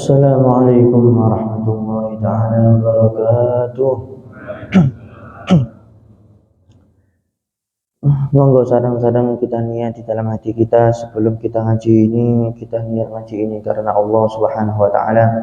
Assalamualaikum warahmatullahi taala wabarakatuh. Monggo sadang-sadang kita niat di dalam hati kita sebelum kita ngaji ini, kita niat ngaji ini karena Allah Subhanahu wa taala.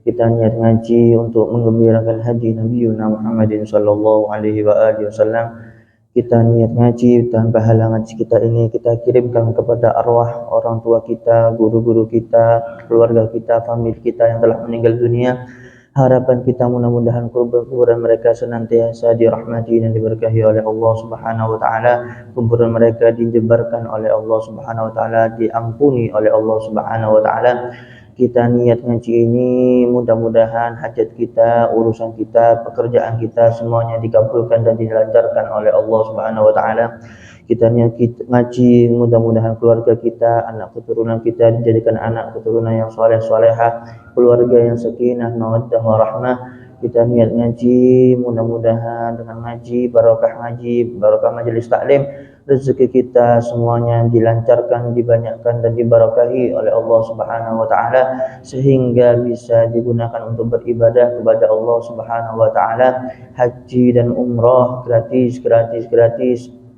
Kita niat ngaji untuk menggembirakan hadi Nabi Muhammadin sallallahu alaihi wa alihi wasallam. Kita niat ngaji dan pahala ngaji kita ini kita kirimkan kepada arwah orang tua kita, guru-guru kita, keluarga kita, famili kita yang telah meninggal dunia. Harapan kita mudah-mudahan kuburan mereka senantiasa dirahmati dan diberkahi oleh Allah Subhanahu wa taala. Kuburan mereka dijebarkan oleh Allah Subhanahu wa taala, diampuni oleh Allah Subhanahu wa taala. Kita niat ngaji ini mudah-mudahan hajat kita, urusan kita, pekerjaan kita semuanya dikabulkan dan dilancarkan oleh Allah Subhanahu wa taala. Kita niat ngaji mudah-mudahan keluarga kita, anak keturunan kita dijadikan anak keturunan yang soleh solehah, keluarga yang sakinah, mawaddah warahmah. Kita niat ngaji mudah-mudahan dengan ngaji, barokah majelis taklim, rezeki kita semuanya dilancarkan, dibanyakkan dan diberkahi oleh Allah Subhanahu wa taala sehingga bisa digunakan untuk beribadah kepada Allah Subhanahu wa taala. Haji dan umrah gratis,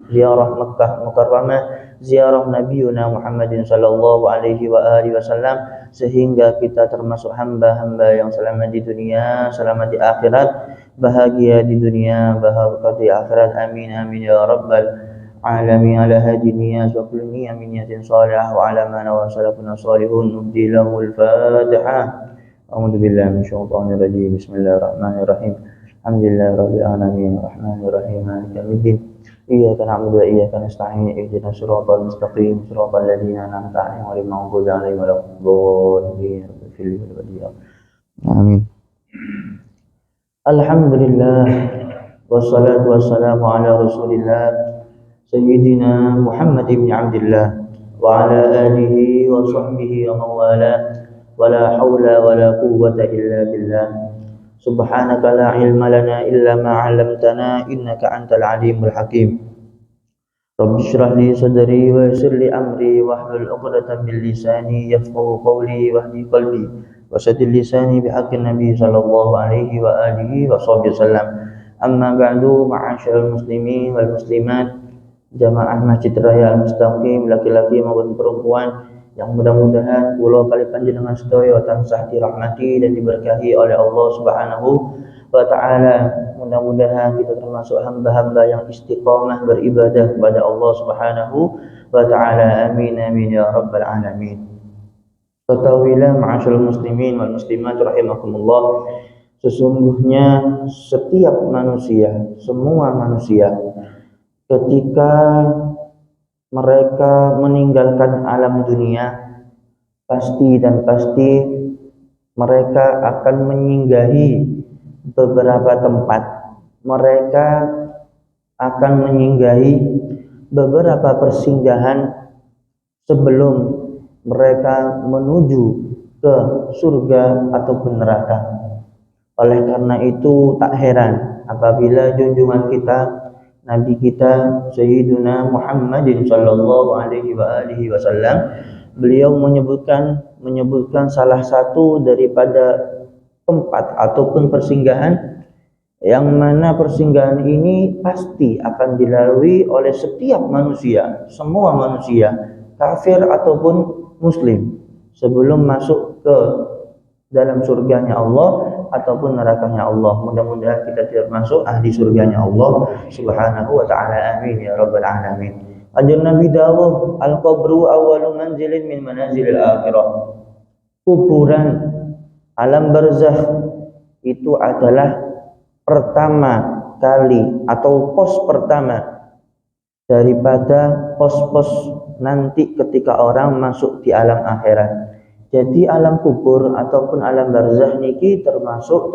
ziarah Makkah Mukarramah, ziarah Nabiuna Muhammadin sallallahu alaihi wa alihi wasallam sehingga kita termasuk hamba-hamba yang selamat di dunia, selamat di akhirat, bahagia di dunia, bahagia di akhirat. Amin amin ya rabbal alamin. Ala hadi niyat wa kulli niyatin salihah wa ala ma nawa salafuna salihun nubdi lahul fatihah. A'udzu billahi minasyaitonir rajim. Bismillahirrahmanirrahim. Alhamdulillahi rabbil alamin arrahmanir rahim maliki yaumiddin. Iyyaka na'budu wa iyyaka nasta'in ihdinas siratal mustaqim siratal ladzina an'amta 'alaihim ghairil maghdubi 'alaihim waladdallin. Amin. Alhamdulillah wassalatu wassalamu ala Rasulillah Sayyidina Muhammad ibn Abdillah wa ala alihi wa sahbihi wa mawala wa la hawla wa la quwwata illa billah. Subhanaka la ilma lana illa ma 'allamtana innaka antal alimul hakim. Rabbi shrah li sadri wa yassir li amri wahlul 'uqdatam min lisani yafqahu qawli wahdi qalbi wasaddid lisani bihaqqin nabi sallallahu alaihi wa alihi wa sahbihi wasallam. Amma ba'du, ma'asyiral muslimin wal muslimat, jamaah Masjid Raya Al-Mustaqim laki-laki maupun perempuan yang mudah-mudahan kula kali panjenengan sedaya tansah dirahmati dan diberkahi oleh Allah Subhanahu wa taala. Mudah-mudahan kita termasuk hamba-hamba yang istiqamah beribadah kepada Allah Subhanahu wa taala. Amin amin ya rabbal alamin. Ketahuilah ma'asyiral muslimin wal muslimat rahimakumullah, sesungguhnya setiap manusia, semua manusia ketika mereka meninggalkan alam dunia pasti mereka akan menyinggahi beberapa tempat. Mereka akan menyinggahi beberapa persinggahan sebelum mereka menuju ke surga ataupun neraka. Oleh karena itu tak heran apabila junjungan kita, Nabi kita Sayyiduna Muhammadin sallallahu alaihi wa alihi wasallam, beliau menyebutkan salah satu daripada tempat ataupun persinggahan yang mana persinggahan ini pasti akan dilalui oleh setiap manusia, semua manusia, kafir ataupun muslim, sebelum masuk ke dalam surganya Allah ataupun nerakanya Allah. Mudah-mudahan kita termasuk ahli surganya Allah Subhanahu wa taala. Amin ya rabbal alamin. Ajun Nabi dawuh, al-qabru awwalu manzilin min manazilil akhirah. Kuburan, alam barzakh itu adalah pertama kali atau pos pertama daripada pos-pos nanti ketika orang masuk di alam akhirat. Jadi alam kubur ataupun alam barzakh niki termasuk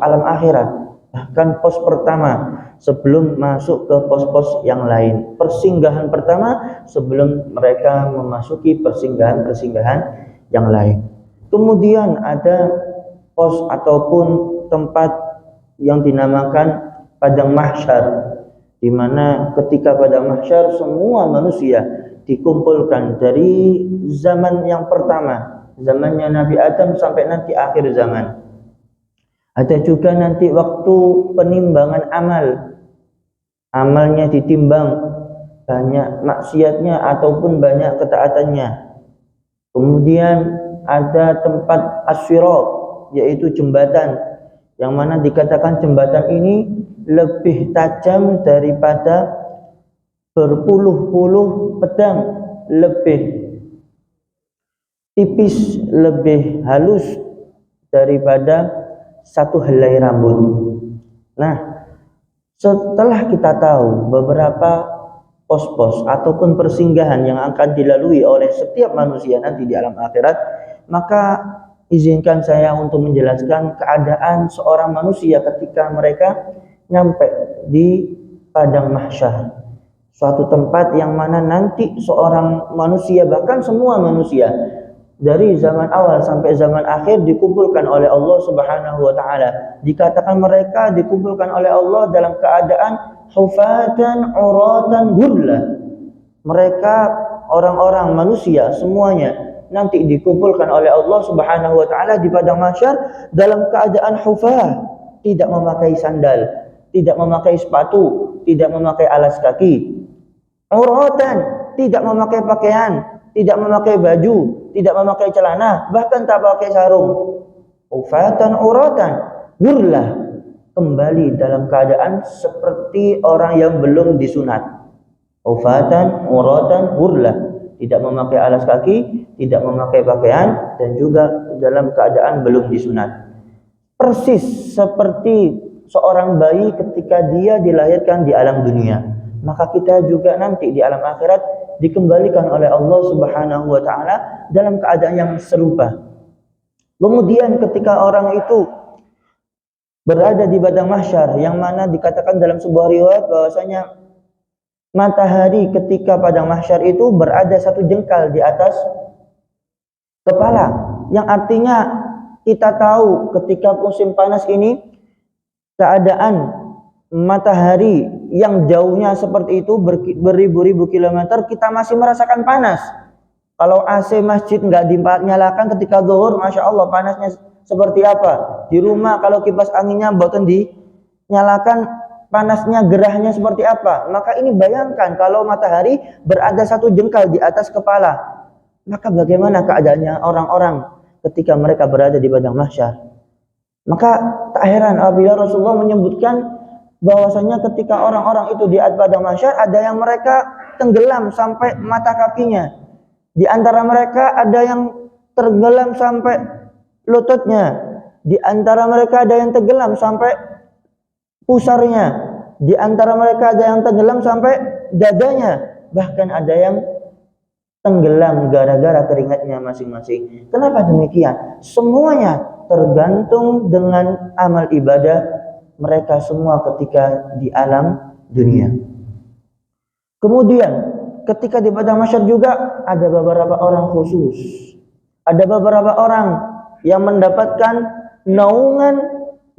alam akhirat, bahkan pos pertama sebelum masuk ke pos-pos yang lain. Persinggahan pertama sebelum mereka memasuki persinggahan yang lain. Kemudian ada pos ataupun tempat yang dinamakan padang mahsyar, di mana ketika padang mahsyar semua manusia dikumpulkan dari zaman yang pertama zamannya Nabi Adam sampai nanti akhir zaman. Ada juga nanti waktu penimbangan amal, amalnya ditimbang, banyak maksiatnya ataupun banyak ketaatannya. Kemudian ada tempat as-sirat, yaitu jembatan, yang mana dikatakan jembatan ini lebih tajam daripada berpuluh-puluh pedang, lebih tipis, lebih halus daripada satu helai rambut. Nah, setelah kita tahu beberapa pos-pos ataupun persinggahan yang akan dilalui oleh setiap manusia nanti di alam akhirat, maka izinkan saya untuk menjelaskan keadaan seorang manusia ketika mereka nyampe di padang mahsyar, suatu tempat yang mana nanti seorang manusia, bahkan semua manusia dari zaman awal sampai zaman akhir dikumpulkan oleh Allah Subhanahu wa taala. Dikatakan mereka dikumpulkan oleh Allah dalam keadaan hufatan uratan ghurla. Mereka orang-orang manusia semuanya nanti dikumpulkan oleh Allah Subhanahu wa taala di padang mahsyar dalam keadaan hufah, tidak memakai sandal, tidak memakai sepatu, tidak memakai alas kaki. Uratan, tidak memakai pakaian, tidak memakai baju, tidak memakai celana, bahkan tak pakai sarung. Ufatan uratan, ghurlah, kembali dalam keadaan seperti orang yang belum disunat. Ufatan uratan ghurlah, tidak memakai alas kaki, tidak memakai pakaian, dan juga dalam keadaan belum disunat. Persis seperti seorang bayi ketika dia dilahirkan di alam dunia. Maka kita juga nanti di alam akhirat dikembalikan oleh Allah Subhanahu wa taala dalam keadaan yang serupa. Kemudian ketika orang itu berada di padang mahsyar, yang mana dikatakan dalam sebuah riwayat bahwasanya matahari ketika padang mahsyar itu berada satu jengkal di atas kepala, yang artinya kita tahu ketika musim panas ini keadaan matahari yang jauhnya seperti itu beribu-ribu kilometer, kita masih merasakan panas. Kalau AC masjid nggak dinyalakan ketika zuhur, masya Allah panasnya seperti apa. Di rumah kalau kipas anginnya bahkan dinyalakan, panasnya gerahnya seperti apa. Maka ini bayangkan kalau matahari berada satu jengkal di atas kepala, maka bagaimana keadaannya orang-orang ketika mereka berada di padang mahsyar. Maka tak heran apabila Rasulullah menyebutkan bahwasanya ketika orang-orang itu di padang mahsyar, ada yang mereka tenggelam sampai mata kakinya. Di antara mereka ada yang tenggelam sampai lututnya. Di antara mereka ada yang tenggelam sampai pusarnya. Di antara mereka ada yang tenggelam sampai dadanya. Bahkan ada yang tenggelam gara-gara keringatnya masing-masing. Kenapa demikian? Semuanya tergantung dengan amal ibadah mereka semua ketika di alam dunia. Kemudian ketika di padang mahsyar juga ada beberapa orang khusus. Ada beberapa orang yang mendapatkan naungan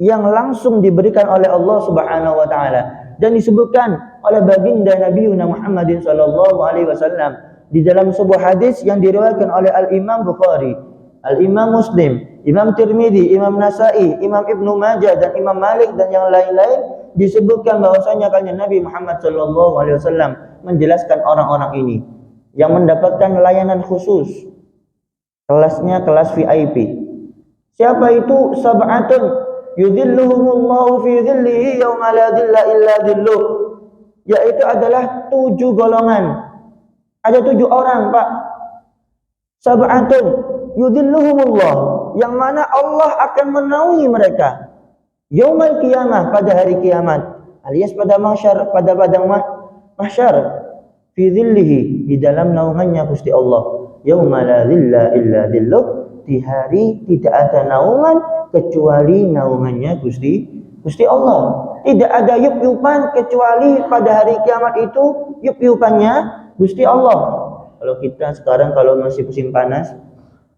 yang langsung diberikan oleh Allah Subhanahu wa taala, dan disebutkan oleh baginda Nabi Muhammad sallallahu alaihi wasallam di dalam sebuah hadis yang diriwayatkan oleh Al-Imam Bukhari, Al-Imam Muslim, Imam Tirmidzi, Imam Nasai, Imam Ibnu Majah, dan Imam Malik dan yang lain-lain. Disebutkan bahwasanya kanjeng Nabi Muhammad sallallahu alaihi wasallam menjelaskan orang-orang ini yang mendapatkan layanan khusus, kelasnya kelas VIP. Siapa itu? Sab'atun yudhilluhumullahu fi dhillihi yauma la dhilla illa dhilluh, yaitu adalah 7 golongan. Ada 7 orang, Pak. Sab'atun yudhilluhumullah, yang mana Allah akan menaungi mereka yaumal qiyamah, pada hari kiamat, alias pada mahsyar, pada padang mahsyar, fi dhillihi, di dalam naungannya Gusti Allah, yauma la dhilla illa dhilluh, di hari tidak ada naungan kecuali naungannya Gusti Allah. Tidak ada yup-yupan kecuali pada hari kiamat itu yup-yupannya Gusti Allah. Kalau kita sekarang kalau masih musim panas,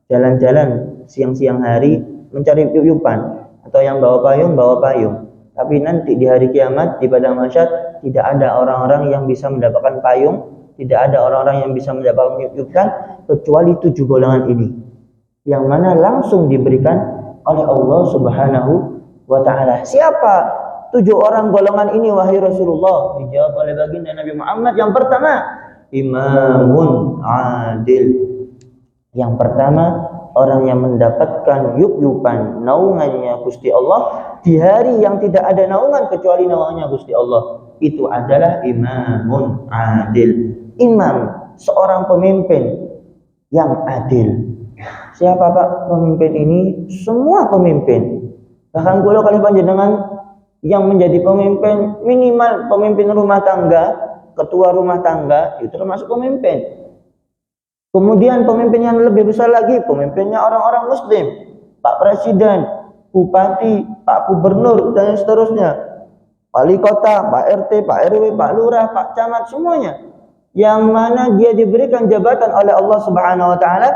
jalan-jalan siang-siang hari mencari yup-yupan, atau yang bawa payung. Tapi nanti di hari kiamat di padang mahsyar tidak ada orang-orang yang bisa mendapatkan payung, tidak ada orang-orang yang bisa mendapatkan yup-yupan kecuali 7 golongan ini. yang mana langsung diberikan oleh Allah Subhanahu wa taala. Siapa 7 orang golongan ini wahai Rasulullah? Dijawab oleh baginda Nabi Muhammad. Yang pertama, imamun adil. Yang pertama, orang yang mendapatkan yub-yuban naungannya Gusti Allah di hari yang tidak ada naungan kecuali naungannya Gusti Allah. Itu adalah imamun adil. Imam, seorang pemimpin yang adil. Siapa Pak pemimpin ini? Semua pemimpin. Bahkan kalau kali panjenengan yang menjadi pemimpin, minimal pemimpin rumah tangga, ketua rumah tangga, itu termasuk pemimpin. Kemudian pemimpin yang lebih besar lagi, pemimpinnya orang-orang muslim, Pak Presiden, Bupati, Pak Gubernur, dan seterusnya, wali kota, Pak RT, Pak RW, Pak Lurah, Pak Camat, semuanya. Yang mana dia diberikan jabatan oleh Allah Subhanahu wa taala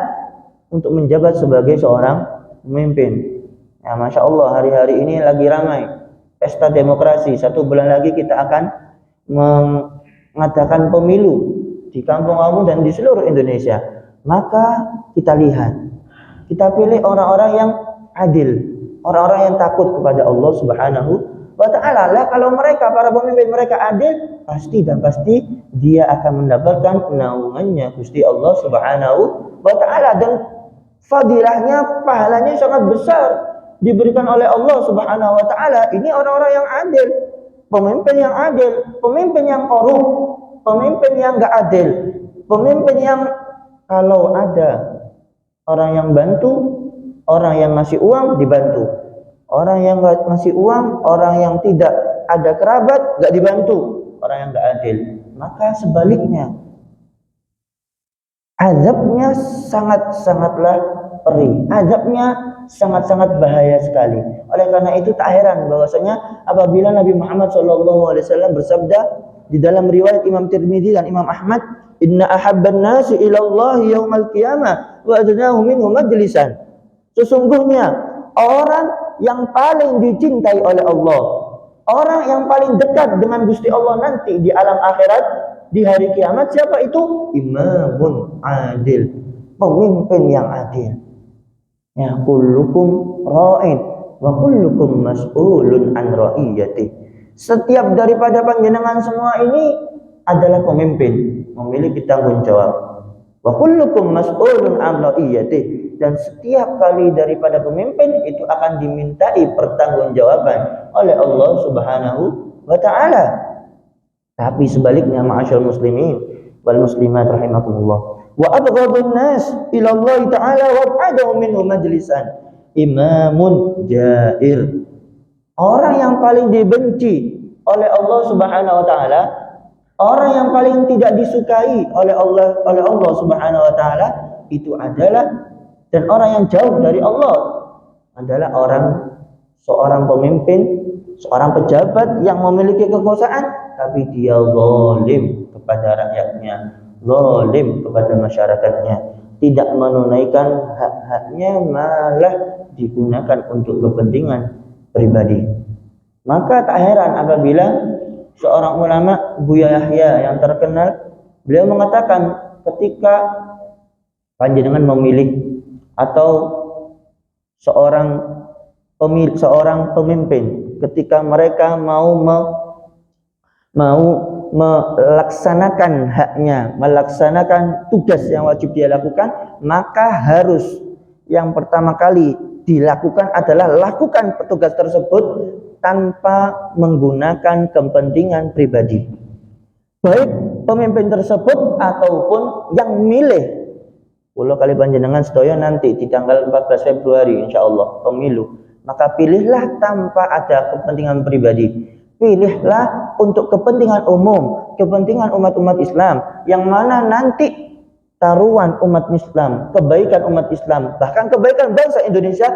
untuk menjabat sebagai seorang pemimpin. Ya, Masya Allah, hari-hari ini lagi ramai pesta demokrasi. 1 bulan lagi kita akan mengadakan pemilu di kampung-kampung dan di seluruh Indonesia. Maka kita lihat, kita pilih orang-orang yang adil, orang-orang yang takut kepada Allah Subhanahu wa ta'ala. Lah kalau mereka, para pemimpin mereka adil, pasti dan pasti dia akan mendapatkan naungannya Gusti Allah Subhanahu wa ta'ala, dan fadilahnya, pahalanya sangat besar diberikan oleh Allah Subhanahu wa ta'ala. Ini orang-orang yang adil, pemimpin yang adil, pemimpin yang korup, pemimpin yang gak adil, pemimpin yang kalau ada orang yang bantu, orang yang ngasih uang dibantu, orang yang gak ngasih uang, orang yang tidak ada kerabat gak dibantu, orang yang gak adil. Maka sebaliknya, azabnya sangat-sangatlah perih, azabnya sangat-sangat bahaya sekali. Oleh karena itu tak heran bahwasanya apabila Nabi Muhammad SAW bersabda di dalam riwayat Imam Tirmidzi dan Imam Ahmad, inna ahabban nasi ila Allah yaumal qiyamah wa adnahu minhu majlisan. Sesungguhnya orang yang paling dicintai oleh Allah, orang yang paling dekat dengan Gusti Allah nanti di alam akhirat, di hari kiamat, siapa itu? Imamun adil, pemimpin yang adil. Ya, kullukum ra'in wa kullukum mas'ulun an ra'iyati. Setiap daripada panjenengan semua ini adalah pemimpin, memiliki tanggung jawab. Wa kullukum mas'ulun an ra'iyati. Dan setiap kali daripada pemimpin itu akan dimintai pertanggungjawaban oleh Allah Subhanahu wa ta'ala. Tapi sebaliknya, ma'asyal muslimin wal muslimat rahimakumullah, wa abghadun nas ila Allah ta'ala wa ab'adahu minhu majlisan imamun jair. Orang yang paling dibenci oleh Allah Subhanahu wa taala, orang yang paling tidak disukai oleh Allah Subhanahu wa taala, itu adalah, dan orang yang jauh dari Allah adalah seorang pemimpin, seorang pejabat yang memiliki kekuasaan tapi dia zalim kepada rakyatnya, zalim kepada masyarakatnya, tidak menunaikan hak-haknya, malah digunakan untuk kepentingan pribadi. Maka tak heran apabila seorang ulama, Buya Yahya yang terkenal, beliau mengatakan ketika panjenengan memilih atau seorang pemimpin, ketika mereka mau melaksanakan haknya, melaksanakan tugas yang wajib dia lakukan, maka harus yang pertama kali dilakukan adalah lakukan petugas tersebut tanpa menggunakan kepentingan pribadi, baik pemimpin tersebut ataupun yang milih. Kalau kali panjenengan sedaya nanti di tanggal 14 Februari insyaallah pemilu, maka pilihlah tanpa ada kepentingan pribadi, pilihlah untuk kepentingan umum, kepentingan umat-umat Islam, yang mana nanti taruhan umat Islam, kebaikan umat Islam, bahkan kebaikan bangsa Indonesia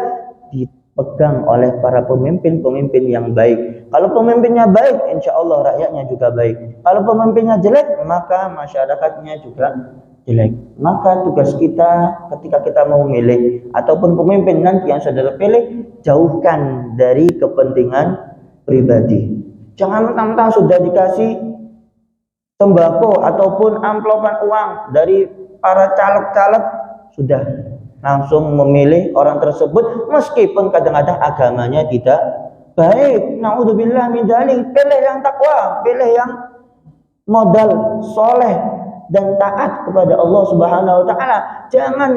dipegang oleh para pemimpin-pemimpin yang baik. Kalau pemimpinnya baik, insya Allah rakyatnya juga baik. Kalau pemimpinnya jelek, maka masyarakatnya juga jelek. Maka tugas kita ketika kita mau memilih ataupun pemimpin nanti yang sudah terpilih, jauhkan dari kepentingan pribadi. Jangan mentang-mentang sudah dikasih sembako ataupun amplopan uang dari para caleg-caleg, sudah langsung memilih orang tersebut meskipun kadang-kadang agamanya tidak baik. Naudzubillah min dzalik. Pilih yang takwa, pilih yang modal soleh dan taat kepada Allah Subhanahu wa taala. Jangan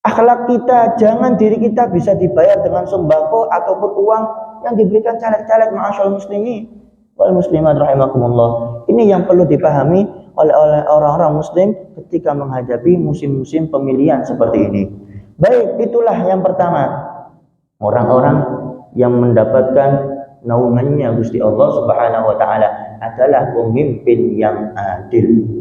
akhlak kita, jangan diri kita bisa dibayar dengan sembako ataupun uang yang diberikan caleg-caleg. Ma'asyal muslimin wal muslimat rahimakumullah. Ini yang perlu dipahami oleh orang-orang muslim ketika menghadapi musim-musim pemilihan seperti ini. Baik, itulah yang pertama. Orang-orang yang mendapatkan naungannya Gusti Allah Subhanahu wa taala adalah pemimpin yang adil.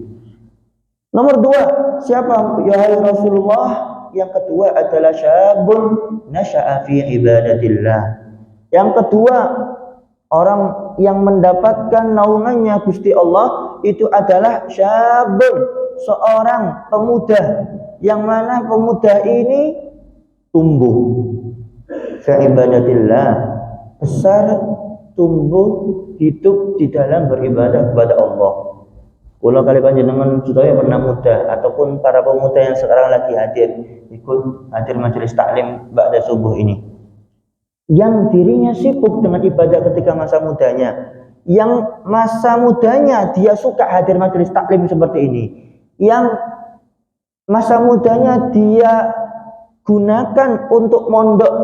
Nomor 2, siapa ya Rasulullah? Yang kedua adalah syabun nasya'a fi ibadatillah. Yang kedua, orang yang mendapatkan naungannya Gusti Allah itu adalah syabun, seorang pemuda yang mana pemuda ini tumbuh fi ibadatillah, besar, tumbuh, hidup di dalam beribadah kepada Allah. Kalau kali panjenengan sedaya pernah muda ataupun para pemuda yang sekarang lagi ikut hadir majelis taklim ba'da subuh ini, yang dirinya sibuk dengan ibadah ketika masa mudanya, yang masa mudanya dia suka hadir majelis taklim seperti ini, yang masa mudanya dia gunakan untuk mondok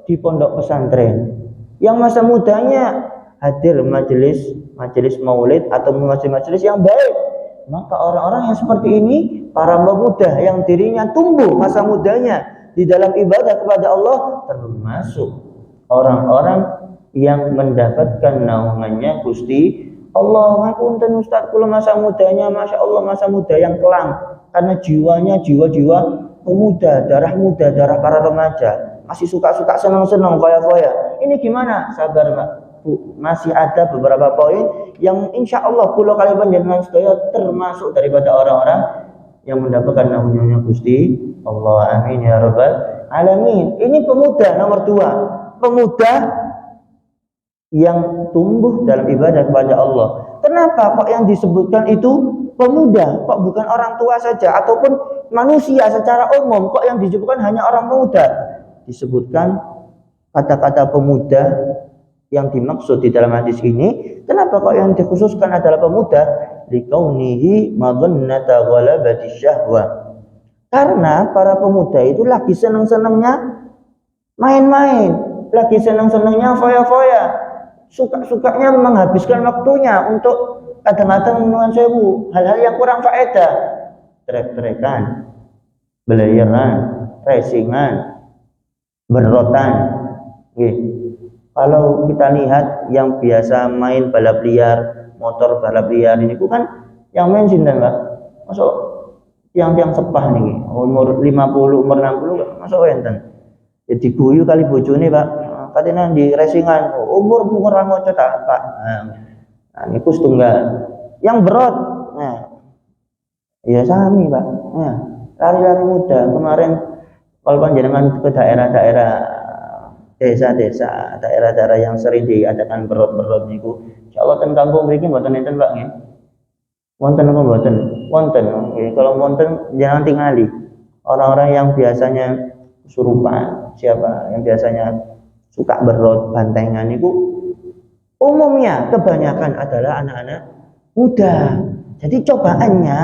di pondok pesantren, yang masa mudanya hadir majelis maulid atau majelis yang baik, maka orang-orang yang seperti ini, para pemuda yang dirinya tumbuh masa mudanya di dalam ibadah kepada Allah, termasuk orang-orang yang mendapatkan naungannya Gusti Allah. Ngapunten Ustaz, kula masa mudanya Masya Allah masa muda yang kelam, karena jiwanya jiwa-jiwa pemuda, darah para remaja, masih suka-suka senang-senang foya-foya. Ini gimana? Sabar Mbak Bu, masih ada beberapa poin yang insya Allah kula kali panjenengan sedaya termasuk daripada orang-orang yang mendapatkan naungannya Gusti Allah. Amin ya rabbal alamin. Ini pemuda nomor 2, pemuda yang tumbuh dalam ibadah kepada Allah. Kenapa kok yang disebutkan itu pemuda, kok bukan orang tua saja ataupun manusia secara umum, kok yang disebutkan hanya orang pemuda? Disebutkan kata-kata pemuda yang dimaksud di dalam hadis ini. Kenapa kok yang dikhususkan adalah pemuda? Likaunihi madhannata ghalabati syahwa. Karena para pemuda itu lagi senang-senangnya main-main, lagi senang-senangnya foya-foya, suka-sukanya menghabiskan waktunya untuk kadang-kadang nuwun sewu hal-hal yang kurang faedah, trek-trekan, belayaran, racingan, berotan. Kalau kita lihat yang biasa main balap liar, motor balap liar ini bukan yang main sinten Pak, masuk tiang-tiang sepah nih, umur 50, umur 60 masuk enten. Jadi guyu kali bojone Pak, katanya di racingan umur ngoco ta Pak. Nah, niku setunggal. Yang berot, nah, ya sami Pak. Nah, lari-lari muda kemarin kalau panjenengan ke daerah-daerah desa-desa, daerah-daerah yang sering diadakan berot-berot niku, insyaallah ten kampung mriki mboten enten Pak nggih. Wonten apa mboten? Wonten. Kalau wonten jangan tingali. Orang-orang yang biasanya kesurupan, siapa yang biasanya suka berot bantengan niku umumnya kebanyakan adalah anak-anak muda. Jadi cobaannya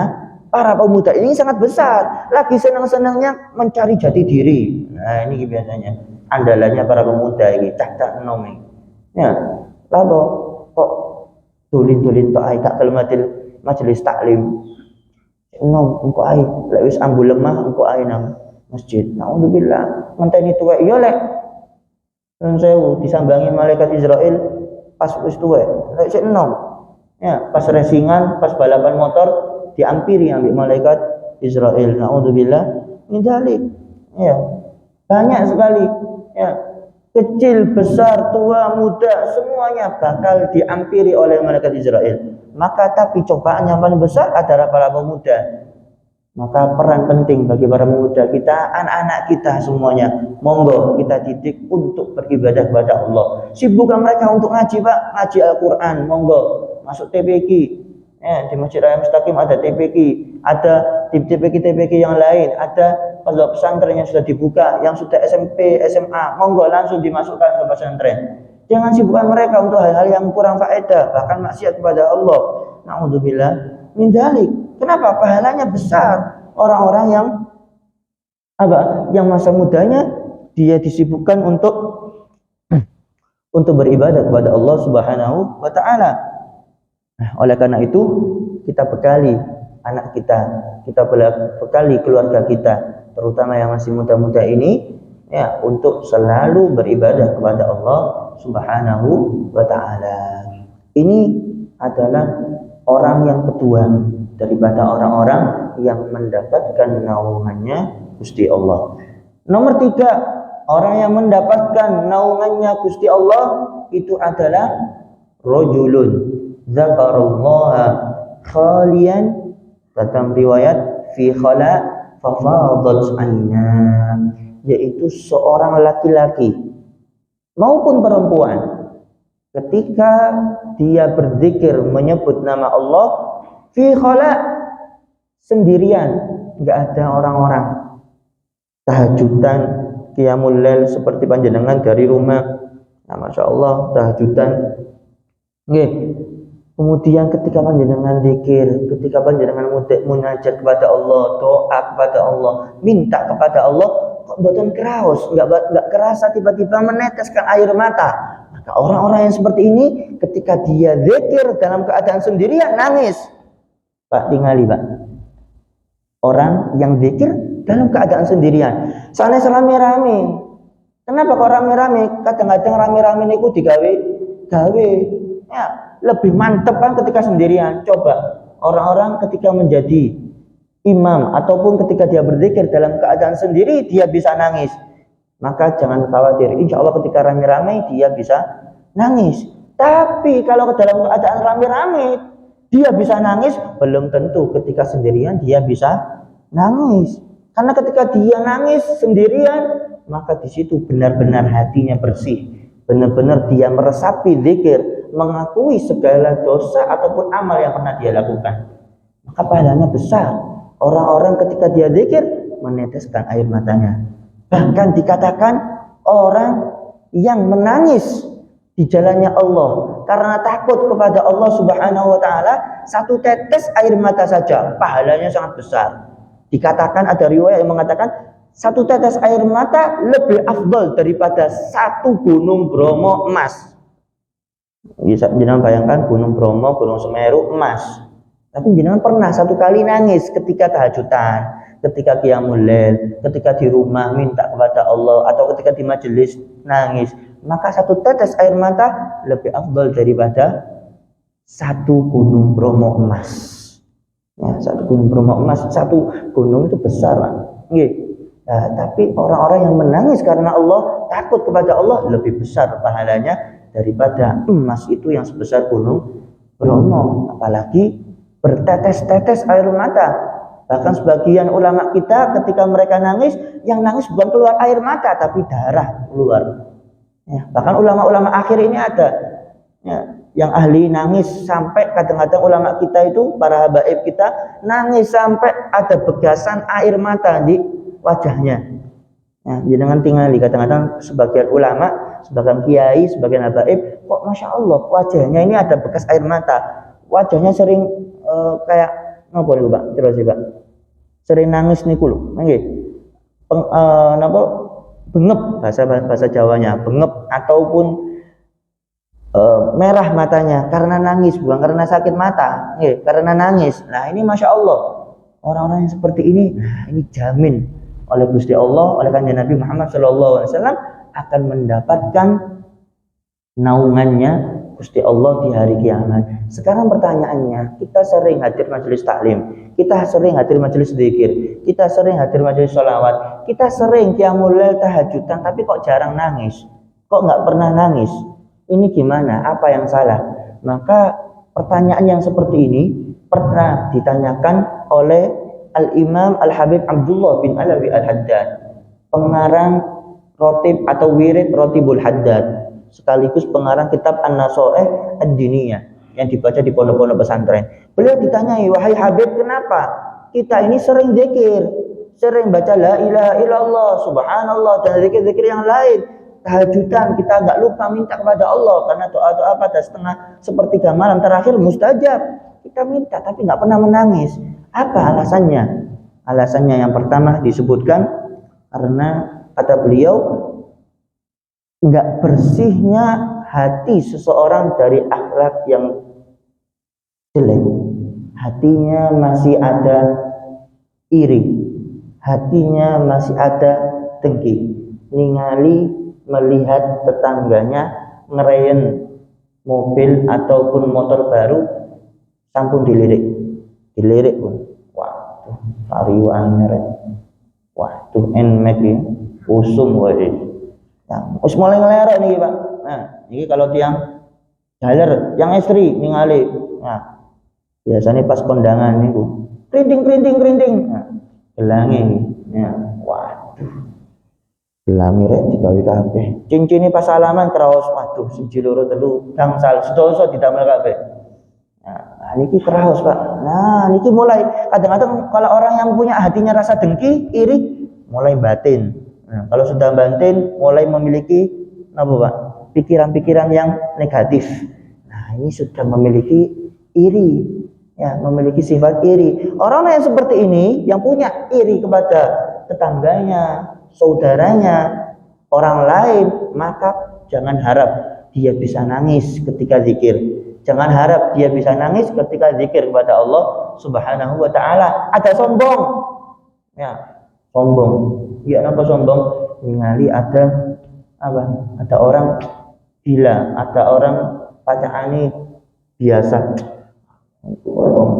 para pemuda ini sangat besar, lagi senang-senangnya mencari jati diri. Nah, ini biasanya andalannya para pemuda ini tak nomi. Ya, lalu kok tulin-tulin tok ai tak kelematil majelis taklim. Nom engko ai lek wis ambu lemah engko ai nang masjid. Nauzubillah. Ngenteni tuwek ya lek nun sewu disambangi malaikat Israel pas wis tuwek. Lek sik enom. Ya, pas racingan, pas balapan motor diampiri ambek malaikat Israel. Nauzubillah min dzalik. Ya. Banyak sekali, ya, kecil, besar, tua, muda, semuanya bakal diampiri oleh malaikat Israel. Maka tapi cobaan yang paling besar adalah para pemuda. Maka peran penting bagi para pemuda kita, anak-anak kita semuanya, monggo kita didik untuk beribadah kepada Allah. Sibukkan mereka untuk ngaji Pak, ngaji Al-Quran, monggo masuk TPQ. Ya, di Masjid Raya Mustaqim ada TPQ, ada di TPQ yang lain, ada pondok pesantren yang sudah dibuka, yang sudah SMP, SMA, monggo langsung dimasukkan ke pesantren. Jangan sibukkan mereka untuk hal-hal yang kurang faedah, bahkan maksiat kepada Allah. Na'udzubillah min dzalik. Kenapa? Pahalanya besar. Orang-orang yang yang masa mudanya dia disibukkan untuk beribadah kepada Allah Subhanahu wa taala. Nah, oleh karena itu kita bekali anak kita bekali keluarga kita, terutama yang masih muda-muda ini, ya, untuk selalu beribadah kepada Allah Subhanahu wa taala. Ini adalah orang yang kedua daripada orang-orang yang mendapatkan naungannya Gusti Allah. Nomor 3, orang yang mendapatkan naungannya Gusti Allah itu adalah rajulun dzakarallaha khalian, dalam riwayat fi khala fafadat aina, yaitu seorang laki-laki maupun perempuan ketika dia berzikir menyebut nama Allah fi khala, sendirian, enggak ada orang-orang, tahajudan, qiyamul lail seperti panjenengan dari rumah. Nah, Masya Allah, tahajudan. Nggih. Kemudian ketika panjenengan zikir, ketika panjenengan munajat kepada Allah, doa kepada Allah, minta kepada Allah, kok mboten kraos, enggak kerasa tiba-tiba meneteskan air mata. Maka orang-orang yang seperti ini ketika dia zikir dalam keadaan sendirian nangis. Pak, tingali, Pak. Orang yang zikir dalam keadaan sendirian. Soalnya rame-rame. Kenapa kok rame-rame? Kadang-kadang rame-rame niku digawe ya, lebih mantep kan ketika sendirian. Coba orang-orang ketika menjadi imam ataupun ketika dia berzikir dalam keadaan sendiri dia bisa nangis. Maka jangan khawatir, insya Allah ketika rame-rame dia bisa nangis. Tapi kalau dalam keadaan rame-rame dia bisa nangis, belum tentu ketika sendirian dia bisa nangis. Karena ketika dia nangis sendirian, maka di situ benar-benar hatinya bersih, benar-benar dia meresapi zikir, mengakui segala dosa ataupun amal yang pernah dia lakukan. Maka pahalanya besar. Orang-orang ketika dia zikir meneteskan air matanya. Bahkan dikatakan orang yang menangis di jalannya Allah karena takut kepada Allah Subhanahu wa taala, satu tetes air mata saja pahalanya sangat besar. Dikatakan ada riwayat yang mengatakan satu tetes air mata lebih afdal daripada satu gunung Bromo emas. Bisa jenengan bayangkan Gunung Bromo, Gunung Semeru emas. Tapi jenengan pernah satu kali nangis ketika tahajudan, ketika qiyamul lail, ketika di rumah minta kepada Allah, atau ketika di majelis nangis, maka satu tetes air mata lebih afdal daripada satu gunung Bromo emas. Ya, satu gunung Bromo emas, satu gunung itu besar, Pak. Nah, tapi orang-orang yang menangis karena Allah, takut kepada Allah, lebih besar pahalanya daripada emas itu yang sebesar gunung Bromo. Apalagi bertetes-tetes air mata. Bahkan sebagian ulama kita ketika mereka nangis, yang nangis bukan keluar air mata tapi darah keluar. Ya, bahkan ulama-ulama akhir ini ada ya, yang ahli nangis sampai kadang-kadang ulama kita itu, para habaib kita nangis sampai ada begasan air mata di wajahnya. Ya, jangan tinggali, kadang-kadang sebagian ulama, sebagian kiai, sebagian habaib, kok Masya Allah wajahnya ini ada bekas air mata. Wajahnya sering kayak ngapa nih Pak? Terus Pak. Sering nangis niku lho. Nggih. Napa? Bengep bahasa Jawanya, bengep ataupun merah matanya karena nangis, bukan karena sakit mata, nggih, karena nangis. Nah, ini Masya Allah. Orang-orang yang seperti ini, nah, ini jamin oleh Gusti Allah, oleh kanjeng Nabi Muhammad SAW akan mendapatkan naungannya Gusti Allah di hari kiamat. Sekarang pertanyaannya, kita sering hadir majelis taklim, kita sering hadir majelis zikir, kita sering hadir majelis sholawat, kita sering qiyamul lail tahajudan, tapi kok jarang nangis, kok nggak pernah nangis? Ini gimana? Apa yang salah? Maka pertanyaan yang seperti ini pernah ditanyakan oleh Al-Imam Al-Habib Abdullah bin Alawi Al-Haddad, pengarang rotib atau wirid Rotibul Haddad, sekaligus pengarang kitab An-Nasoeh Ad-Diniyah yang dibaca di pondok-pondok pesantren. Beliau ditanyai, wahai Habib, kenapa kita ini sering zikir, sering baca la ilaha illallah, subhanallah, dan zikir-zikir yang lain. Tahajudan kita nggak lupa minta kepada Allah, karena doa-doa pada sepertiga malam terakhir mustajab. Kita minta tapi nggak pernah menangis. Apa alasannya? Alasannya yang pertama disebutkan karena kata beliau nggak bersihnya hati seseorang dari akhlak yang jelek. Hatinya masih ada iri, hatinya masih ada dengki, ningali melihat tetangganya ngerayen mobil ataupun motor baru sampun dilirik pun. Waduh, pariwane rek. Waduh, enmek iki, usum wae. Nah, wis mulai ngelerek niki, Pak. Nah, ini kalau tiang jaler, yang istri ningali. Nah, biasanya pas kondangan niku kerinting. Nah, gelange iki. Ya, waduh. Gelange rek digawe kabeh. Cincine pas salaman kraos, waduh, 1 2 3 gangsal sedoso didamel kabeh. Nah, niki kraos, Pak. Nah, niki mulai kadang-kadang kalau orang yang punya hatinya rasa dengki, iri, mulai batin. Nah, kalau sudah batin, mulai memiliki apa, Pak? Pikiran-pikiran yang negatif. Nah, ini sudah memiliki iri, ya, memiliki sifat iri. Orang yang seperti ini, yang punya iri kepada tetangganya, saudaranya, orang lain, maka jangan harap dia bisa nangis ketika zikir. Jangan harap dia bisa nangis ketika zikir kepada Allah Subhanahu wa taala. Ada sombong. Ya, sombong. Ya, apa sombong? Ningali ada apa? Ada orang gila, ada orang pacakane biasa. Orang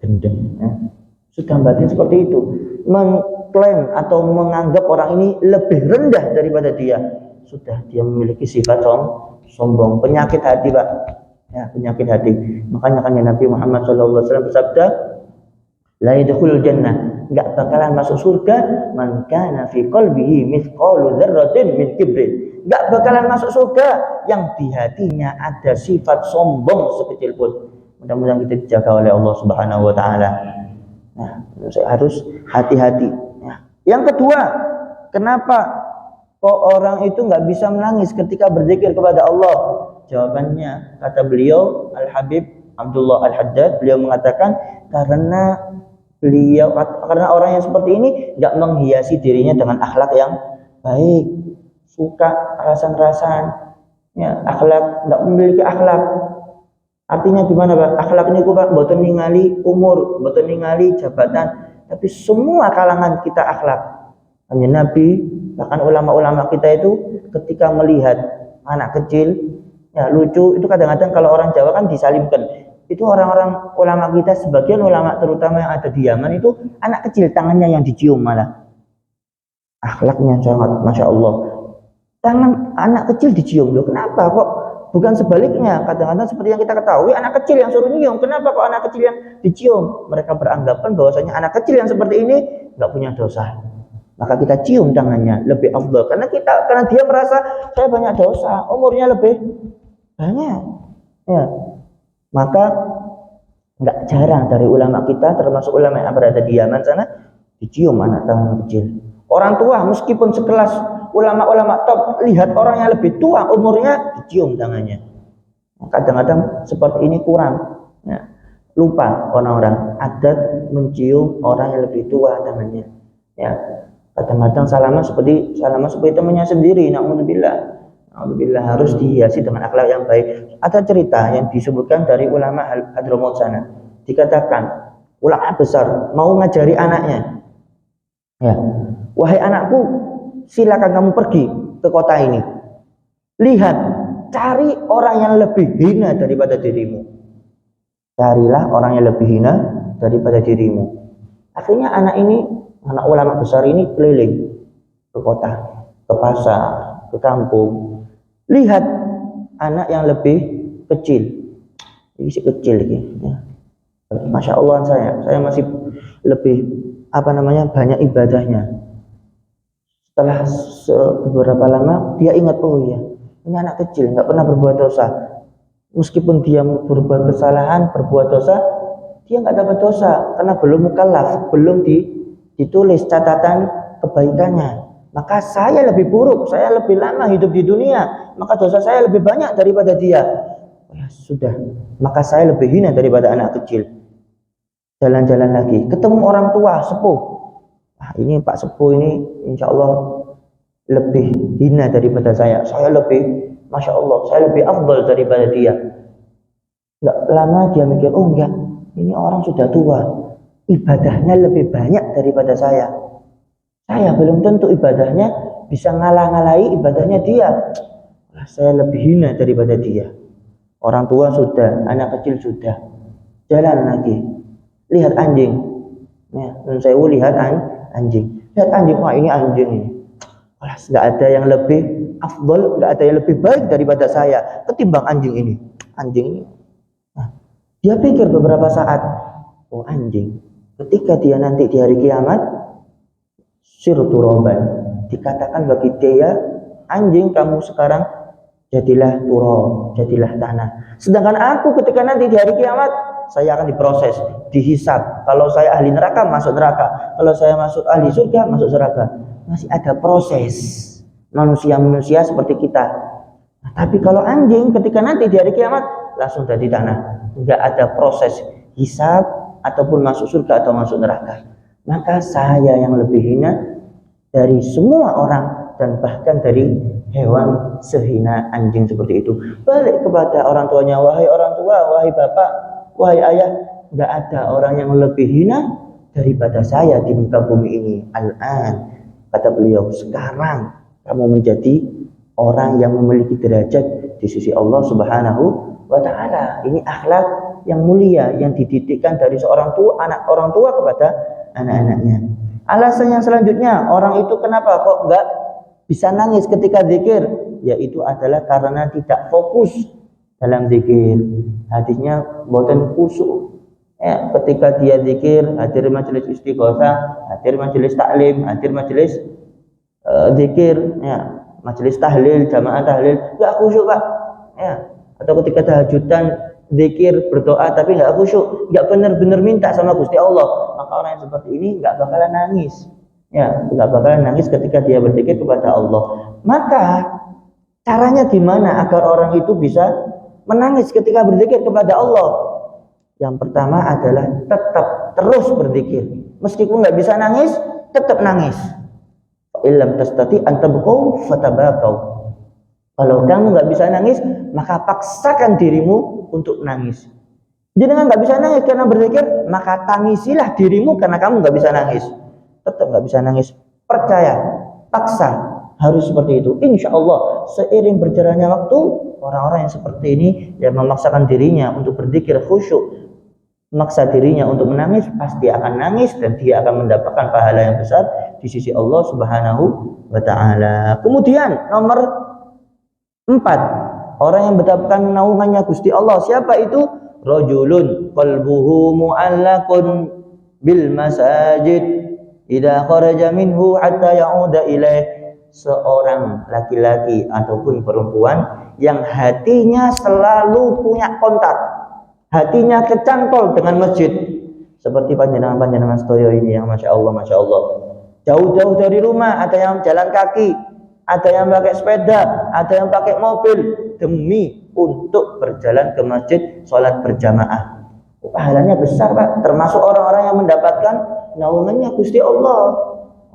gendeng. Ya. Sudah batin seperti itu. Mengklaim atau menganggap orang ini lebih rendah daripada dia, sudah dia memiliki sifat sombong, penyakit hati, Pak. Ya, penyakit hati. Makanya kan Nabi Muhammad SAW bersabda, la yadkhulul jannah, enggak bakalan masuk surga man kana fi qalbihi mithqalu dzarratin min kibrin. Enggak bakalan masuk surga yang di hatinya ada sifat sombong sekecil pun. Mudah-mudahan kita dijaga oleh Allah Subhanahu wa taala. Nah, harus hati-hati. Ya. Yang kedua, kenapa kok orang itu nggak bisa menangis ketika berzikir kepada Allah? Jawabannya, kata beliau Al-Habib Abdullah Al-Haddad, beliau mengatakan karena orang yang seperti ini nggak menghiasi dirinya dengan akhlak yang baik, suka rasan-rasan, ya, akhlak, nggak memiliki akhlak. Artinya gimana, Pak? Akhlak ini Pak, mboten ningali umur, mboten ningali jabatan, tapi semua kalangan kita akhlak. Hanya Nabi, bahkan ulama-ulama kita itu ketika melihat anak kecil, ya lucu, itu kadang-kadang kalau orang Jawa kan disalimkan. Itu orang-orang ulama kita, sebagian ulama terutama yang ada di Yaman itu anak kecil tangannya yang dicium malah. Akhlaknya sangat Masya Allah. Tangan anak kecil dicium loh. Kenapa kok? Bukan sebaliknya, kadang-kadang seperti yang kita ketahui anak kecil yang suruh nyium. Kenapa kok anak kecil yang dicium? Mereka beranggapan bahwasanya anak kecil yang seperti ini nggak punya dosa. Maka kita cium tangannya, lebih afdal. Karena dia merasa saya banyak dosa, umurnya lebih banyak. Ya. Maka nggak jarang dari ulama kita, termasuk ulama yang berada di Yaman sana, dicium anak tangan kecil. Orang tua meskipun sekelas ulama-ulama top, lihat orang yang lebih tua umurnya, dicium tangannya. Kadang-kadang seperti ini kurang, ya. Lupa orang-orang adat mencium orang yang lebih tua tangannya, ya. Kadang-kadang salaman seperti temannya sendiri. Alhamdulillah harus dihiasi dengan akhlak yang baik. Ada cerita yang disebutkan dari ulama Hadramaut sana, dikatakan ulama besar mau ngajari anaknya, ya, wahai anakku, silakan kamu pergi ke kota ini. Lihat, cari orang yang lebih hina daripada dirimu. Carilah orang yang lebih hina daripada dirimu. Akhirnya anak ulama besar ini keliling ke kota, ke pasar, ke kampung. Lihat anak yang lebih kecil. Ini si kecil ini. Ya. Masya Allah saya masih lebih banyak ibadahnya. Setelah beberapa lama dia ingat, oh iya, ini anak kecil nggak pernah berbuat dosa. Meskipun dia berbuat kesalahan, berbuat dosa, dia nggak dapat dosa karena belum mukallaf, belum ditulis catatan kebaikannya, maka saya lebih buruk, saya lebih lama hidup di dunia, maka dosa saya lebih banyak daripada dia. Ya sudah, maka saya lebih hina daripada anak kecil. Jalan-jalan lagi, ketemu orang tua sepuh. Ini Pak Sepuh ini insya Allah lebih hina daripada saya lebih, Masya Allah, saya lebih afdal daripada dia. Nggak lama dia mikir, oh enggak, ini orang sudah tua, ibadahnya lebih banyak daripada saya belum tentu ibadahnya bisa ngalah-ngalahi ibadahnya dia. Saya lebih hina daripada dia. Orang tua sudah, anak kecil sudah. Jalan lagi, lihat anjing, ya, saya lihat anjing, lihat anjing, wah ini anjing ini, nggak ada yang lebih afdol, nggak ada yang lebih baik daripada saya ketimbang anjing ini. Nah, dia pikir beberapa saat, oh anjing, ketika dia nanti di hari kiamat, sirturoban, dikatakan bagi dia, anjing kamu sekarang jadilah turab, jadilah tanah. Sedangkan aku ketika nanti di hari kiamat, saya akan diproses, dihisab. Kalau saya ahli neraka, masuk neraka. Kalau saya masuk ahli surga, masuk surga. Masih ada proses manusia-manusia seperti kita. Nah, tapi kalau anjing ketika nanti di hari kiamat langsung jadi tanah, nggak ada proses hisab ataupun masuk surga atau masuk neraka. Maka saya yang lebih hina dari semua orang dan bahkan dari hewan sehina anjing seperti itu. Balik kepada orang tuanya, wahai orang tua, wahai bapak, wahai ayah, nggak ada orang yang lebih hina daripada saya di muka bumi ini. Al-an, kata beliau, sekarang kamu menjadi orang yang memiliki derajat di sisi Allah Subhanahu wa Ta'ala. Ini akhlak yang mulia yang dididikkan dari seorang tua, anak orang tua kepada anak-anaknya. Alasan yang selanjutnya, orang itu kenapa kok nggak bisa nangis ketika zikir? Yaitu adalah karena tidak fokus dalam zikir. Hadisnya boten khusyuk. Ya, ketika dia zikir, hadir majelis istighosah, hadir majelis taklim, hadir majelis zikir, ya, majelis tahlil, jamaah tahlil, nggak khusyuk Pak. Ya, atau ketika tahajudan zikir, berdoa tapi nggak khusyuk, nggak benar-benar minta sama Gusti Allah, maka orang yang seperti ini nggak bakalan nangis, ya, nggak bakalan nangis ketika dia berzikir kepada Allah. Maka caranya gimana agar orang itu bisa menangis ketika berzikir kepada Allah? Yang pertama adalah tetap terus berzikir, meskipun nggak bisa nangis, tetap nangis. Illam tastati antabqau fatabaqau. Kalau kamu nggak bisa nangis, maka paksakan dirimu untuk nangis. Jangan nggak bisa nangis karena berzikir, maka tangisilah dirimu karena kamu nggak bisa nangis. Tetap nggak bisa nangis, percaya, paksa, harus seperti itu. Insya Allah seiring berjalannya waktu, orang-orang yang seperti ini yang memaksakan dirinya untuk berzikir khusyuk, memaksa dirinya untuk menangis, pasti akan nangis dan dia akan mendapatkan pahala yang besar di sisi Allah Subhanahu wa Ta'ala. Kemudian nomor 4, orang yang mendapatkan naungannya Gusti Allah. Siapa itu? Rajulun qalbuhu mu'allaqun bil masajid idza kharaja minhu hatta ya'uda ilaih. Seorang laki-laki ataupun perempuan yang hatinya selalu punya kontak, hatinya kecantol dengan masjid. Seperti panjenengan sedaya ini yang Masya Allah, jauh-jauh dari rumah, ada yang jalan kaki, ada yang pakai sepeda, ada yang pakai mobil demi untuk berjalan ke masjid sholat berjamaah. Pahalanya besar Pak, termasuk orang-orang yang mendapatkan naungannya Gusti Allah,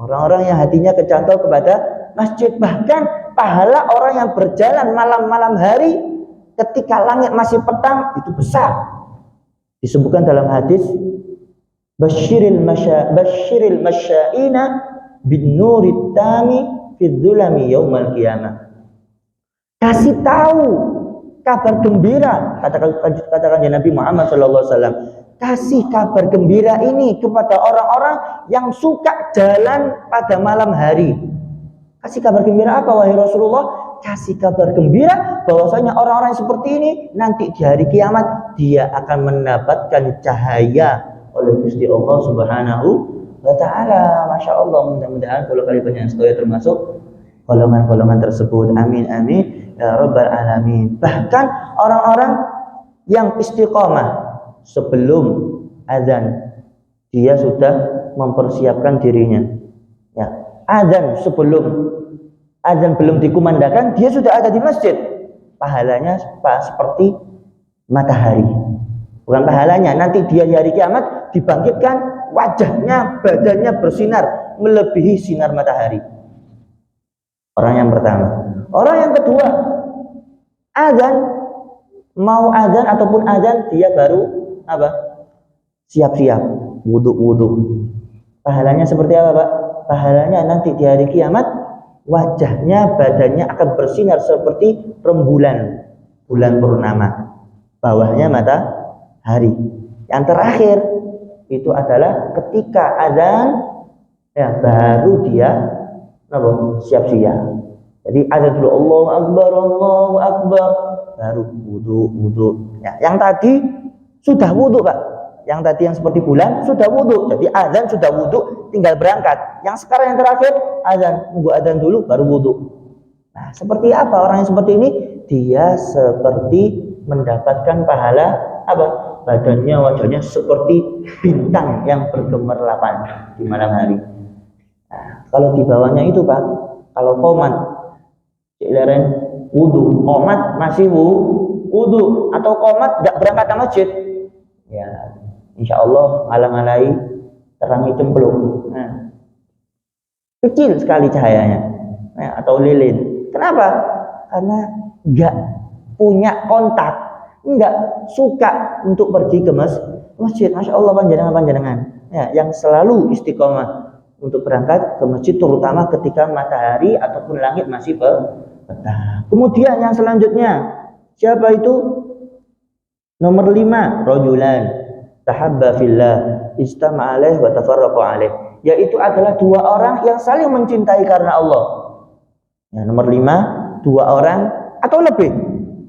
orang-orang yang hatinya kecantol kepada masjid. Bahkan pahala orang yang berjalan malam-malam hari ketika langit masih petang itu besar. Disebutkan dalam hadis, basyiril masyaina bin nurit tami fi dzulami yaumal qiyamah. Kasih tahu kabar gembira, katakan Nabi Muhammad SAW, kasih kabar gembira ini kepada orang-orang yang suka jalan pada malam hari. Kasih kabar gembira apa wahai Rasulullah? Kasih kabar gembira bahwasanya orang-orang seperti ini nanti di hari kiamat dia akan mendapatkan cahaya oleh Gusti Allah Subhanahu wa Ta'ala. Masya Allah, mudah-mudahan kalau kalian yang setuju termasuk golongan-golongan tersebut. Amin amin ya rabbal alamin. Bahkan orang-orang yang istiqamah sebelum azan dia sudah mempersiapkan dirinya. Ya, azan belum dikumandangkan dia sudah ada di masjid. Pahalanya seperti matahari. Bukan pahalanya, nanti dia di hari kiamat dibangkitkan, wajahnya, badannya bersinar melebihi sinar matahari. Orang yang pertama. Orang yang kedua, azan, mau azan ataupun azan dia baru apa? Siap-siap, wudhu. Pahalanya seperti apa, Pak? Pahalanya nanti di hari kiamat wajahnya, badannya akan bersinar seperti rembulan bulan purnama. Bawahnya matahari. Yang terakhir itu adalah ketika azan ya baru dia siap-siap. Jadi azan dulu Allahu Akbar baru wudhu. Ya, yang tadi sudah wudhu, Pak. Yang tadi yang seperti bulan sudah wudhu. Jadi azan sudah wudhu, tinggal berangkat. Yang sekarang yang terakhir azan, nunggu azan dulu baru wudhu. Nah, seperti apa orang yang seperti ini? Dia seperti mendapatkan pahala apa? Badannya, wajahnya seperti bintang yang bergemerlapan di malam hari. Nah, kalau di bawahnya itu, Pak, kalau qomat leren wudhu, qomat masih wudhu atau qomat tidak berangkat ke masjid, ya insya Allah ngalang-alai terangi cemplung. Nah, kecil sekali cahayanya, nah, atau lilin. Kenapa? Karena nggak punya kontak, nggak suka untuk pergi ke masjid. Masya Allah panjangan ya, yang selalu istiqomah untuk berangkat ke masjid, terutama ketika matahari ataupun langit masih petang. Kemudian yang selanjutnya siapa itu? Nomor 5, rajulan tahabba fillah istama'a alaih wa tafarraqa alaih, yaitu adalah dua orang yang saling mencintai karena Allah. Ya, nomor 5, dua orang atau lebih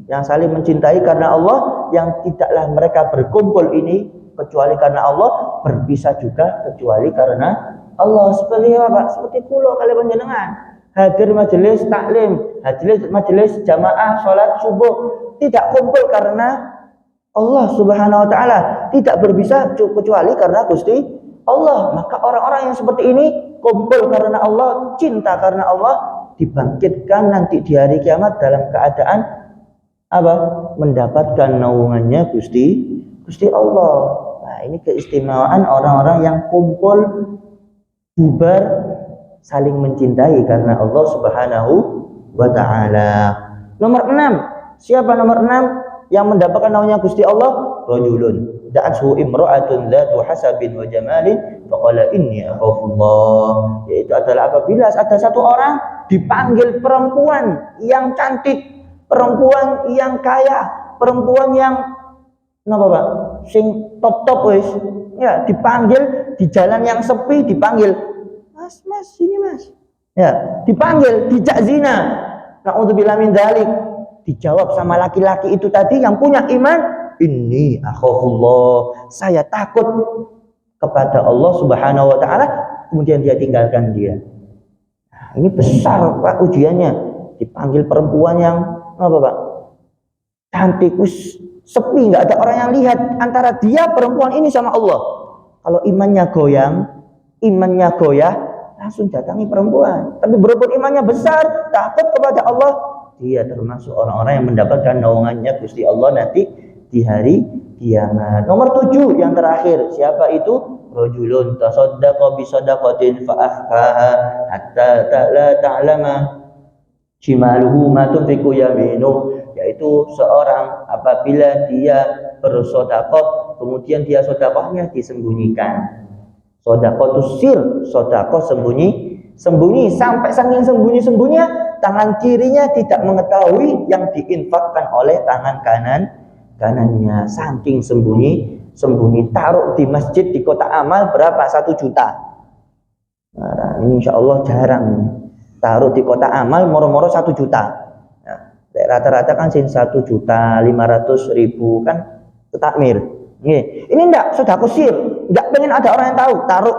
yang saling mencintai karena Allah, yang tidaklah mereka berkumpul ini kecuali karena Allah, berpisah juga kecuali karena Allah. Seperti apa, Pak? Seperti kula kali panjenengan hadir majelis taklim, majelis jamaah sholat subuh, tidak kumpul karena Allah Subhanahu wa taala, tidak berpisah kecuali karena Gusti Allah. Maka orang-orang yang seperti ini kumpul karena Allah, cinta karena Allah, dibangkitkan nanti di hari kiamat dalam keadaan apa? Mendapatkan naungannya Gusti Allah. Nah, ini keistimewaan orang-orang yang kumpul bubar saling mencintai karena Allah Subhanahu wa taala. Nomor 6. Siapa nomor 6 yang mendapatkan naungannya Gusti Allah? Rajulun da'athu imra'atun dzatu hasabin wa jamalin faqala inni akhafullah. Yaitu adalah apabila ada satu orang dipanggil perempuan yang cantik, perempuan yang kaya, perempuan yang napa, Pak? Sing top wis. Ya, dipanggil di jalan yang sepi, dipanggil, "Mas, sini Mas." Ya, dipanggil dijak zina. Nauzubillah min dzalik. Dijawab sama laki-laki itu tadi yang punya iman, "Inni akhafullah." Saya takut kepada Allah Subhanahu wa taala, kemudian dia tinggalkan dia. Nah, ini besar, Pak, ujiannya. Dipanggil perempuan yang apa, Pak? Cantik, wis sepi, nggak ada orang yang lihat antara dia perempuan ini sama Allah. Kalau imannya goyah, langsung datangi perempuan. Tapi berhubung imannya besar, takut kepada Allah, dia termasuk orang-orang yang mendapatkan naungannya Gusti Allah nanti di hari kiamat. Nomor 7 yang terakhir, siapa itu? Rajulun tasaddaqa bi shadaqatin fa akhfaha hatta la ta'lama shimaluhu ma tunfiqu yaminuh, yaitu seorang apabila dia bersedekah kemudian dia sedekahnya disembunyikan. Sedekah sir, sedekah sembunyi sampai saking sembunyinya tangan kirinya tidak mengetahui yang diinfakkan oleh tangan kanannya. Saking sembunyi, taruh di masjid di kota amal berapa? 1 juta. Nah, ini insya Allah jarang. Taruh di kota amal moro-moro 1 juta. Nah, rata-rata kan 1.500.000 kan takmir. Ini enggak, sudah kusir, enggak pengen ada orang yang tahu, taruh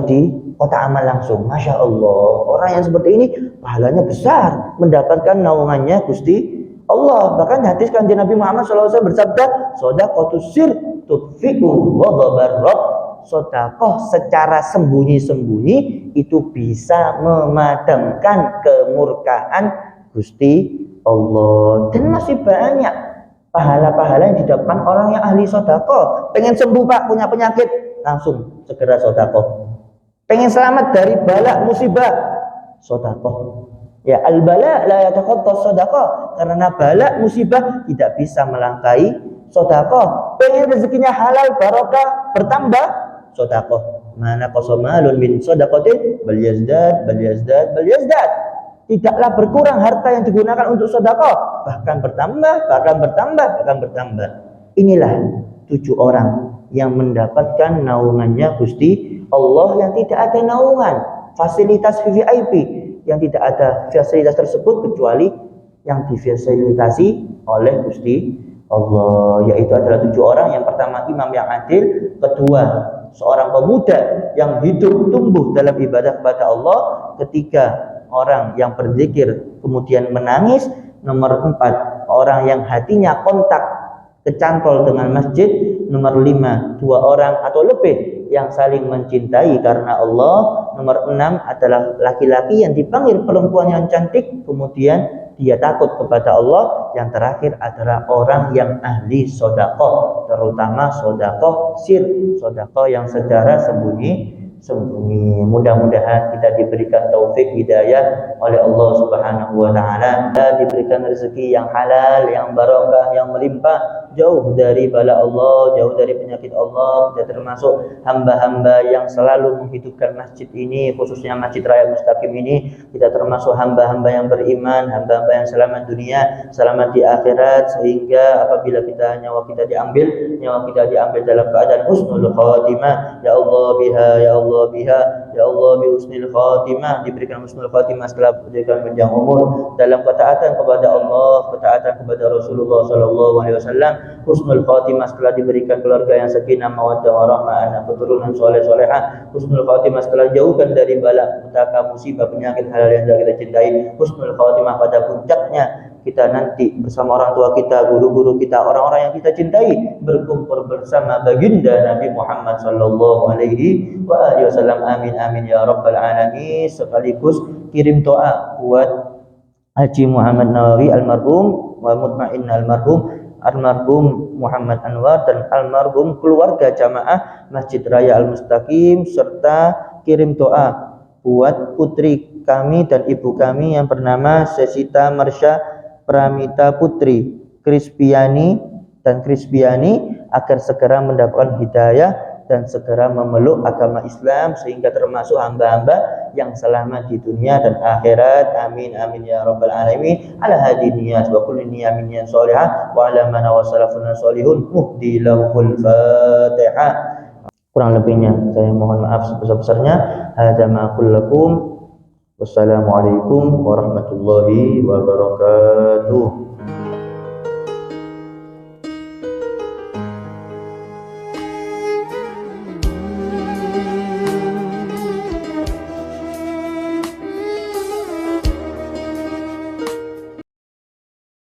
di kota amal langsung. Masya Allah, orang yang seperti ini pahalanya besar, mendapatkan naungannya Gusti Allah. Bahkan hadis kanjeng Nabi Muhammad SAW bersabda, "Shadaqatus sir tudfi'u ghadabar rabb." sedekah secara sembunyi-sembunyi itu bisa memadamkan kemurkaan Gusti Allah. Dan masih banyak pahala-pahala yang didapatkan orang yang ahli sedekah. Pengen sembuh Pak, punya penyakit, langsung segera sedekah. Pengen selamat dari bala musibah, sedekah. Ya, al-bala la yataqatta sedekah, karena bala musibah tidak bisa melangkahi sedekah. Pengen rezekinya halal barokah bertambah, sedekah. Mana qasamalun min sedaqatin bal yazdad bal yazdad bal yazdad. Tidaklah berkurang harta yang digunakan untuk sedekah, bahkan bertambah, bahkan bertambah, bahkan bertambah. Inilah 7 orang yang mendapatkan naungannya Gusti Allah yang tidak ada naungan, fasilitas VIP yang tidak ada fasilitas tersebut kecuali yang difasilitasi oleh Gusti Allah, yaitu adalah 7 orang. Yang pertama imam yang adil, kedua seorang pemuda yang hidup tumbuh dalam ibadah kepada Allah, ketiga orang yang berzikir kemudian menangis, nomor 4 orang yang hatinya kontak kecantol dengan masjid, nomor 5 2 orang atau lebih yang saling mencintai karena Allah, nomor 6 adalah laki-laki yang dipanggil perempuan yang cantik kemudian dia takut kepada Allah, yang terakhir adalah orang yang ahli sedekah, terutama sedekah sir, sedekah yang secara sembunyi. Mudah-mudahan kita diberikan taufik hidayah oleh Allah Subhanahu wa taala, dan diberikan rezeki yang halal, yang barokah, yang melimpah, jauh dari bala Allah, jauh dari penyakit Allah. Kita termasuk hamba-hamba yang selalu menghidupkan masjid ini, khususnya Masjid Raya Mustaqim ini. Kita termasuk hamba-hamba yang beriman, hamba-hamba yang selamat dunia, selamat di akhirat, sehingga apabila nyawa kita diambil dalam keadaan husnul khatimah. Ya Allah biha, ya Allah biha, ya Allah bi husnul khatimah, diberikan husnul khatimah setelah diberikan panjang umur dalam ketaatan kepada Allah, ketaatan kepada Rasulullah sallallahu alaihi wasallam, husnul khatimah setelah diberikan keluarga yang sakinah mawaddah warahmah, anak keturunan soleh solehah, husnul khatimah setelah jauhkan dari bala petaka musibah penyakit halal yang tidak kita cintai, husnul khatimah pada puncaknya kita nanti bersama orang tua kita, guru-guru kita, orang-orang yang kita cintai, berkumpul bersama baginda Nabi Muhammad sallallahu alaihi wasallam. Amin amin ya rabbal alamin. Sekaligus kirim doa buat Haji Muhammad Nawawi almarhum wa mutmain almarhum Muhammad Anwar dan almarhum keluarga jamaah Masjid Raya Al Mustaqim, serta kirim doa buat putri kami dan ibu kami yang bernama Sesita Marsha Pramita Putri Krispiani agar segera mendapatkan hidayah dan segera memeluk agama Islam sehingga termasuk hamba-hamba yang selamat di dunia dan akhirat. Amin amin ya rabbal alamin. Ala hadi niyas wa kulli niyamin niyan sholihah wa ala man wa salafun sholihun muhdi lahul Fatihah. Kurang lebihnya saya mohon maaf sebesar-besarnya. Hadza ma kullakum. Wassalamualaikum warahmatullahi wabarakatuh.